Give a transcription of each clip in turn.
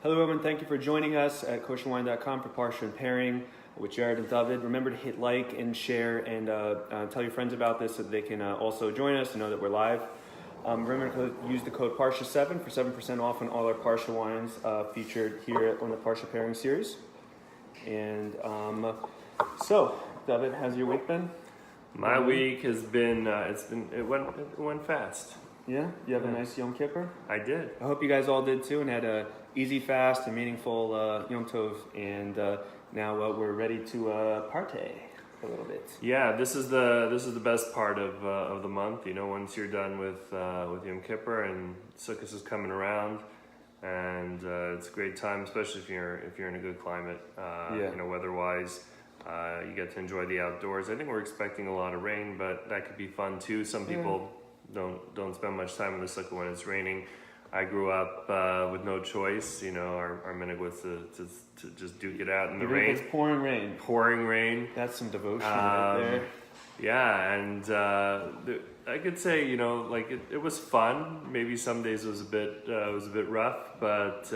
Hello everyone, thank you for joining us at Kosherwine.com for Parsha and Pairing with Jared and David. Remember to hit like and share and tell your friends about this so that they can also join us and know that we're live. Remember to use the code Parsha7 for 7% off on all our Parsha wines featured here on the Parsha Pairing series. And so, David, how's your week been? My week has been, it went fast. Yeah? You have a nice Yom Kippur? I did. I hope you guys all did too and had a easy fast and meaningful Yom Tov. And now we're ready to partay a little bit. Yeah, this is the best part of the month. You know, once you're done with Yom Kippur and Sukkot is coming around, and it's a great time, especially if you're in a good climate. You know, weather-wise, you get to enjoy the outdoors. I think we're expecting a lot of rain, but that could be fun too. Some people don't spend much time in the sukkah when it's raining. I grew up with no choice. You know, our minhag was to just duke it out in the rain. It's pouring rain. Pouring rain. That's some devotion right there. Yeah, and I could say, you know, like it was fun. Maybe some days it was a bit rough, but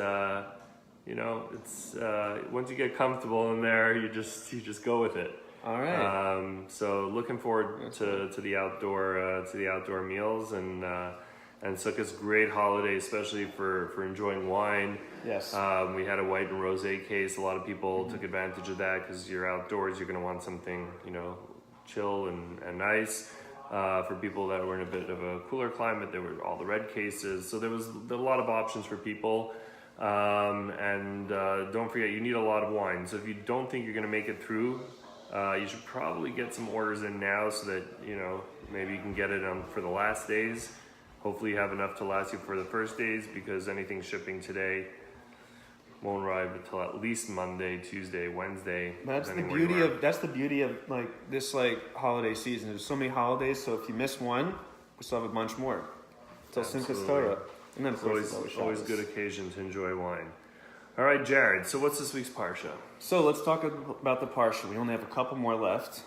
you know, it's once you get comfortable in there, you just go with it. All right. So looking forward to the outdoor meals and Sukkot's a great holiday, especially for enjoying wine. Yes. We had a white and rosé case. A lot of people took advantage of that because you're outdoors. You're going to want something, you know, chill and nice. For people that were in a bit of a cooler climate, there were all the red cases. So there was a lot of options for people. And don't forget, you need a lot of wine. So if you don't think you're going to make it through, you should probably get some orders in now so that, you know, maybe you can get it for the last days. Hopefully you have enough to last you for the first days, because anything shipping today won't arrive until at least Monday, Tuesday, Wednesday. That's the beauty of like this holiday season. There's so many holidays, so if you miss one, we still have a bunch more till Simchas Torah. And then of course it's always good occasion to enjoy wine. All right, Jared. So what's this week's Parsha? So let's talk about the Parsha. We only have a couple more left.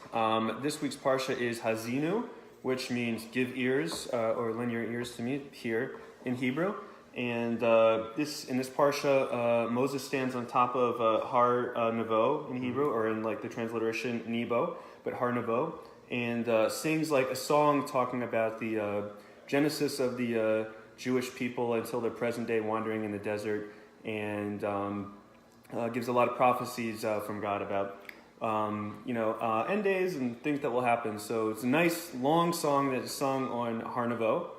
This week's Parsha is Hazinu, which means give ears, or lend your ears to me here in Hebrew. And in this Parsha, Moses stands on top of Har Nevo in Hebrew, or in like the transliteration Nebo, but Har Nevo, and sings like a song talking about the genesis of the Jewish people until their present day wandering in the desert, and gives a lot of prophecies from God about end days and things that will happen. So it's a nice long song that is sung on Har Nevo,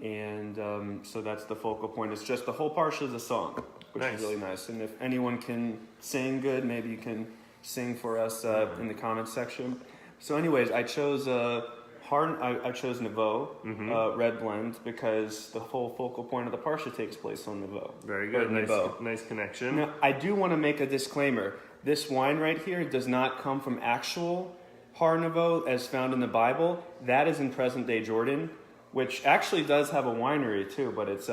and so that's the focal point. It's just the whole parsha is a song, which is really nice. And if anyone can sing good, maybe you can sing for us in the comments section. So anyways, I chose Nevo, red blend, because the whole focal point of the parsha takes place on Nevo. Very good. Nice connection. Now, I do want to make a disclaimer. This wine right here does not come from actual Har Nevo as found in the Bible. That is in present-day Jordan, which actually does have a winery too, but it's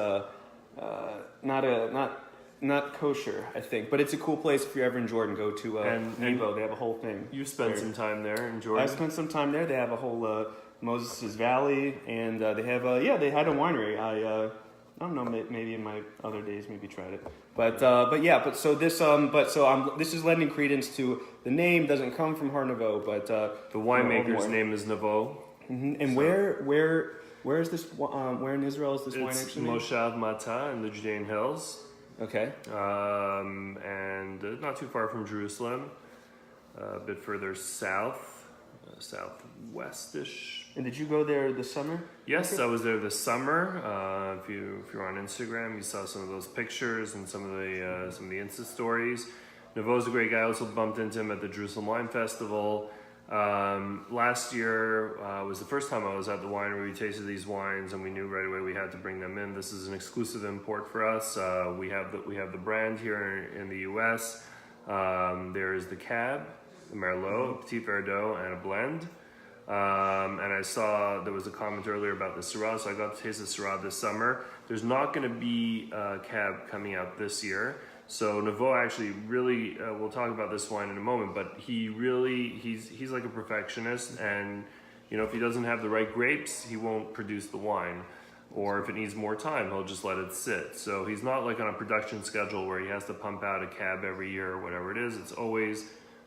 not kosher, I think. But it's a cool place if you're ever in Jordan. Go to Nevo. They have a whole thing. You spent some time there in Jordan. I spent some time there. They have a whole Moses' Valley, and they have they had a winery. I don't know, maybe in my other days, maybe tried it, this is lending credence to the name. Doesn't come from Har Nevo, but the winemaker's name is Nevo. Mm-hmm. And where is this? Where in Israel is this wine actually made? Moshav Mata in the Judean Hills. Okay. And not too far from Jerusalem, a bit further south, southwestish. And did you go there this summer? Yes, I was there this summer. If you're on Instagram, you saw some of those pictures and some of the Insta stories. Nevo's a great guy. I also bumped into him at the Jerusalem Wine Festival. Last year was the first time I was at the winery. We tasted these wines, and we knew right away we had to bring them in. This is an exclusive import for us. We have the brand here in the U.S. There is the Cab, the Merlot, Petit Verdot, and a blend. And I saw there was a comment earlier about the Syrah, so I got to taste the Syrah this summer. There's not going to be a Cab coming out this year. So Nevo actually really, we'll talk about this wine in a moment, but he's like a perfectionist, and you know, if he doesn't have the right grapes, he won't produce the wine. or if it needs more time, he'll just let it sit. So he's not like on a production schedule where he has to pump out a cab every year or whatever it is. It's always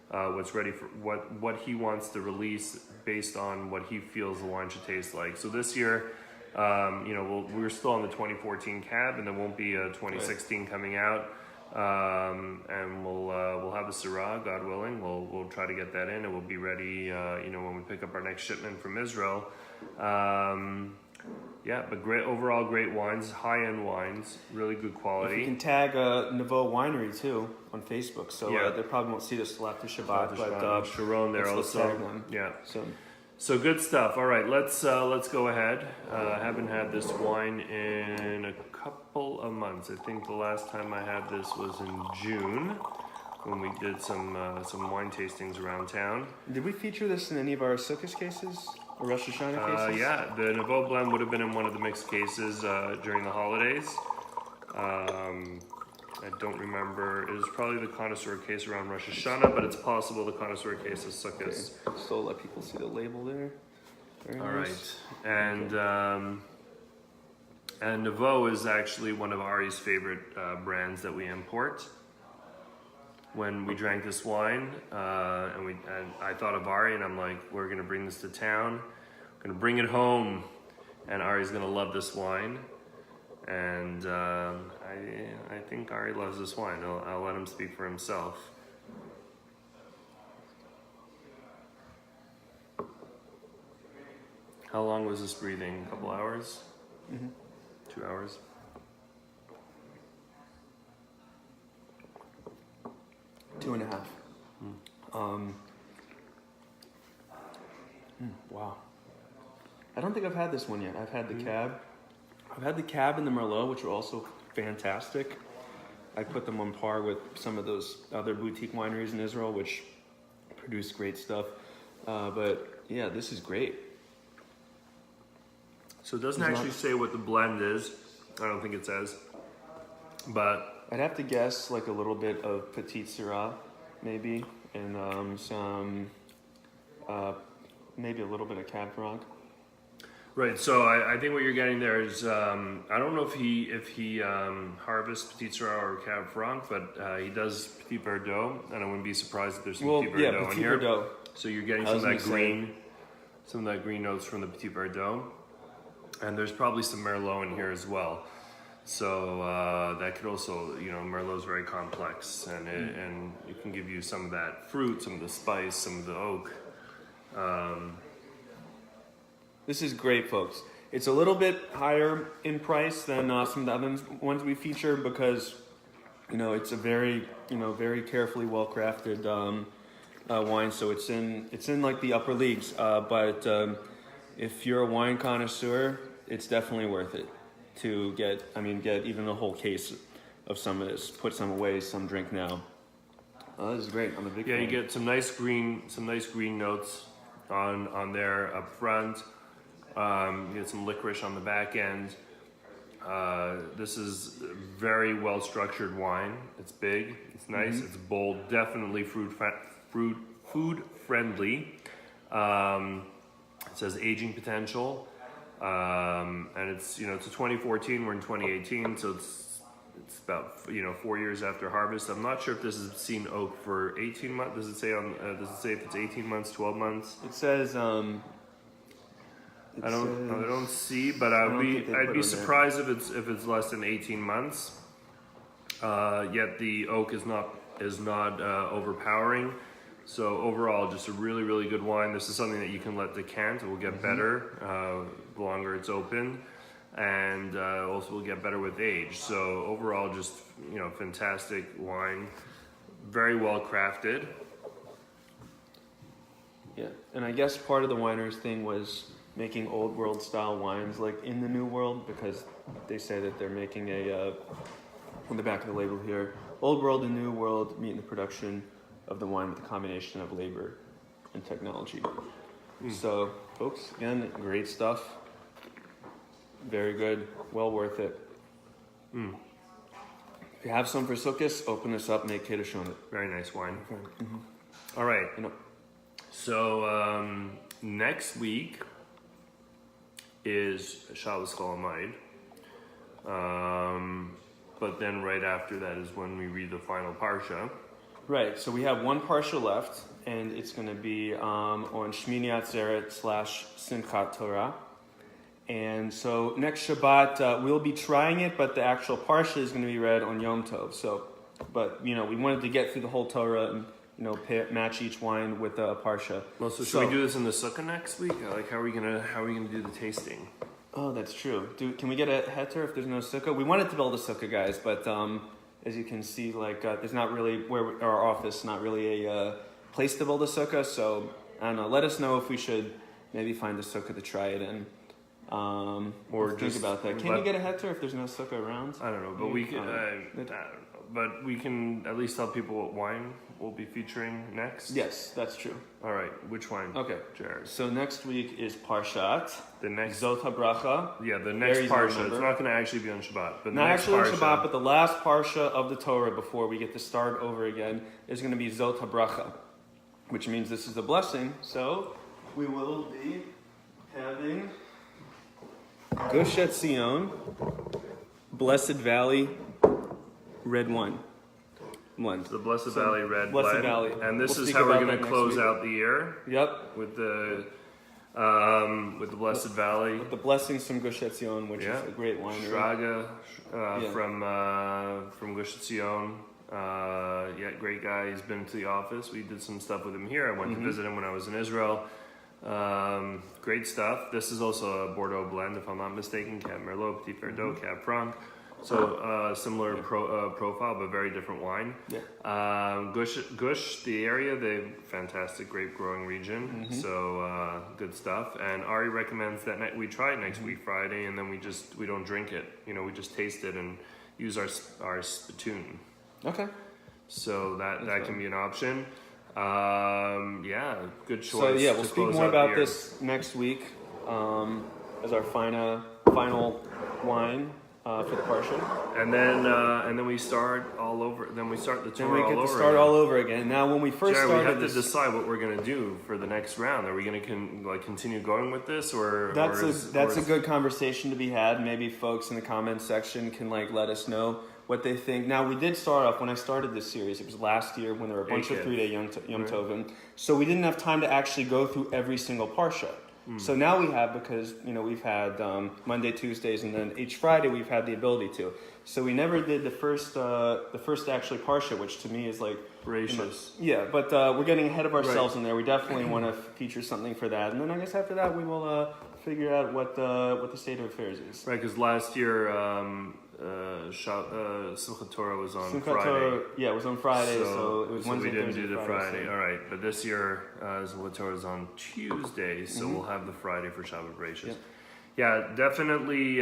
what's ready for what he wants to release based on what he feels the wine should taste like. So this year, we're still on the 2014 cab, and there won't be a 2016 coming out. And we'll have a Syrah, God willing. We'll try to get that in, and we'll be ready. When we pick up our next shipment from Israel. But great wines, high-end wines, really good quality. You can tag Nevo Winery too on Facebook, so they probably won't see this till after Shabbat. But Sharon there let's also. tag them. Yeah. So good stuff. All right, let's go ahead. Haven't had this wine in a couple of months. I think the last time I had this was in June when we did some wine tastings around town. Did we feature this in any of our Sukkot cases or Rosh Hashanah cases? Yeah, the Nevo blend would have been in one of the mixed cases during the holidays. I don't remember. It was probably the connoisseur case around Rosh Hashanah, but it's possible the connoisseur case is Sukkot. Okay. So let people see the label there. Very All nice. Right, and Nevo is actually one of Ari's favorite brands that we import. When we drank this wine, and I thought of Ari, and I'm like, we're gonna bring this to town, we're gonna bring it home, and Ari's gonna love this wine. And I think Ari loves this wine. I'll let him speak for himself. How long was this breathing? A couple hours? 2 hours? Two and a half. Wow. I don't think I've had this one yet. I've had the cab. I've had the cab and the Merlot, which are also fantastic. I put them on par with some of those other boutique wineries in Israel, which produce great stuff. But yeah, this is great. So it doesn't actually say what the blend is. I don't think it says. But I'd have to guess like a little bit of Petite Syrah, maybe, and some, maybe a little bit of Cab Franc. right, so I think what you're getting there is I don't know if he harvests Petit Syrah or Cab Franc, but he does Petit Verdot, and I wouldn't be surprised if there's some Petit Verdot in here. Verdot. So you're getting some of that green notes from the Petit Verdot, and there's probably some Merlot in here as well. So that could also, Merlot's very complex, and it can give you some of that fruit, some of the spice, some of the oak. This is great, folks. It's a little bit higher in price than some of the other ones we feature because, it's a very, very carefully well crafted wine. So it's in like the upper leagues. But if you're a wine connoisseur, it's definitely worth it to get even a whole case of some of this. Put some away, some drink now. This is great. I'm a big fan. You get some nice green notes on there up front. You get some licorice on the back end. This is very well structured wine. It's big, it's nice, it's bold, definitely food friendly. It says aging potential, and it's it's a 2014. We're in 2018, so it's about 4 years after harvest. I'm not sure if this has seen oak for 18 months. Does it say if it's 18 months, 12 months? It says. I don't see, but I'd be surprised if it's less than 18 months. Yet the oak is not overpowering. So overall, just a really, really good wine. This is something that you can let decant. It will get better the longer it's open, and also will get better with age. So overall, just fantastic wine, very well crafted. Yeah, and I guess part of the wineries thing was making old world style wines like in the new world, because they say that they're making on the back of the label here, old world and new world meet in the production of the wine with a combination of labor and technology. So folks, again, great stuff, very good, well worth it. If you have some for Sukkot, open this up, make Kiddush on it. Very nice wine. All right, so next week is Shabbos Chol Hamoed. But then right after that is when we read the final Parsha. Right, so we have one Parsha left, and it's going to be on Shmini Atzeret / Simchat Torah. And so next Shabbat, we'll be trying it, but the actual Parsha is going to be read on Yom Tov. So, but, we wanted to get through the whole Torah and, match each wine with a Parsha. Well, so should we do this in the sukkah next week? Like, how are we gonna do the tasting? Oh, that's true. Can we get a heter if there's no sukkah? We wanted to build a sukkah, guys, but as you can see, there's not really our office, not really a place to build a sukkah. So I don't know. Let us know if we should maybe find a sukkah to try it in. Or think just about that. Can you get a heter if there's no sukkah around? I don't know, but we can. I don't know, but we can at least tell people what wine we'll be featuring next. Yes, that's true. All right, which wine? Okay, Jared. So next week is Parshat. The next Zot HaBracha. Yeah, the next Parsha. It's not going to actually be on Shabbat, but not next actually on Parsha, Shabbat, but the last Parsha of the Torah before we get to start over again is going to be Zot HaBracha, which means this is the blessing. So we will be having Gush Etzion, Blessed Valley, red wine. The Blessed Valley red Blessed blend. Valley. And this We'll is speak how we're about going to that close next week. out the year. Yep. With the Blessed Valley. The blessings from Gush Etzion, which is a great winery. Shraga from Gush Etzion. Great guy. He's been to the office. We did some stuff with him here. I went to visit him when I was in Israel. Great stuff. This is also a Bordeaux blend, if I'm not mistaken. Cab Merlot, Petit Verdot, Cab Franc. So similar profile, but very different wine. Yeah. Gush, the area, they fantastic grape growing region. So good stuff. And Ari recommends that we try it next week Friday, and then we don't drink it. We just taste it and use our spittoon. Okay. So that can be an option. Good choice. So we'll speak more about this next week as our final wine for the Parsha. And then we start all over. Then we start the Torah all over. Then we get to start all over again. Now, when we first Jared, started, we have to decide what we're going to do for the next round. Are we going to continue going with this, or that's a good conversation to be had. Maybe folks in the comments section can let us know what they think. Now, we did start off when I started this series. It was last year when there were a bunch of 3-day Yom Tovim. So we didn't have time to actually go through every single Parsha. So now we have, because we've had Monday, Tuesdays, and then each Friday we've had the ability to. So we never did the first actually Parsha, which to me is gracious. But we're getting ahead of ourselves in there. We definitely want to feature something for that, and then I guess after that we will figure out what the state of affairs is. Right, because last year Simchat Torah was on Friday. Torah, it was on Friday, so it was Wednesday. We didn't Thursday, do the Friday. All right, but this year Simchat Torah is on Tuesday, so we'll have the Friday for Shabbat Bereshit. Yep. Yeah, definitely.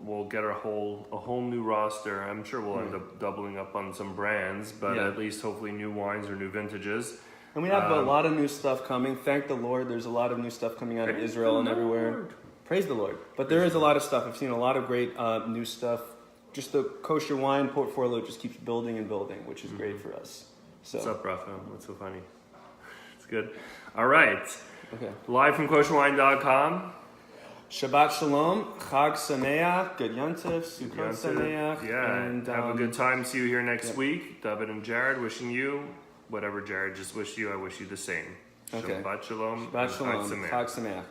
We'll get a whole new roster. I'm sure we'll end up doubling up on some brands, but at least hopefully new wines or new vintages. And we have a lot of new stuff coming. Thank the Lord. There's a lot of new stuff coming out of Israel and everywhere. Praise the Lord. But there is a lot of stuff. I've seen a lot of great new stuff. Just the kosher wine portfolio just keeps building and building, which is great for us. So. What's up, Rafa? What's so funny? It's good. All right. Okay. Live from Kosherwine.com. Shabbat Shalom, Chag Sameach, Good Yontif, Sukkot Sameach. Yeah, and have a good time. See you here next week. David and Jared wishing you whatever Jared just wished you. I wish you the same. Okay. Shabbat Shalom. Shabbat Shalom, Chag Sameach. Chag Sameach.